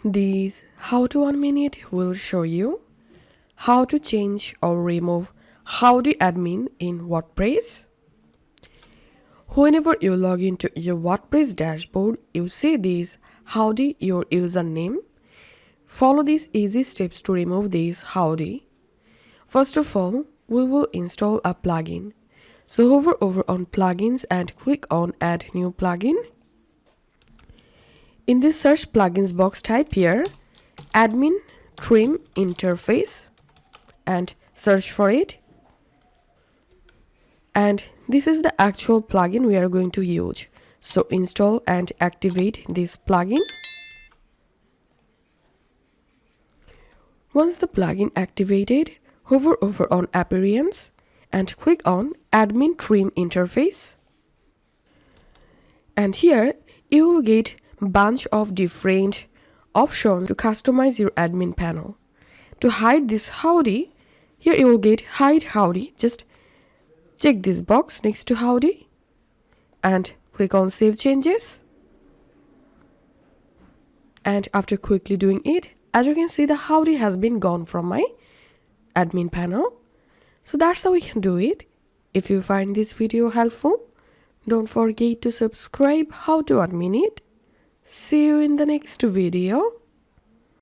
This How to Admin It will show you how to change or remove Howdy Admin in WordPress. Whenever you log into your WordPress dashboard, you see this Howdy your username. Follow these easy steps to remove this Howdy. First of all, we will install a plugin. So hover over on plugins and click on add new plugin. In this search plugins box, type here admin trim interface and search for it. And this is the actual plugin we are going to use. So install and activate this plugin. Once the plugin activated, hover over on appearance and click on admin trim interface. And here you will get bunch of different options to customize your admin panel. To hide this Howdy, here you will get hide Howdy. Just check this box next to Howdy and click on save changes. And after quickly doing it, as you can see, the Howdy has been gone from my admin panel. So that's how we can do it. If you find this video helpful, don't forget to subscribe How to Admin It. See you in the next video.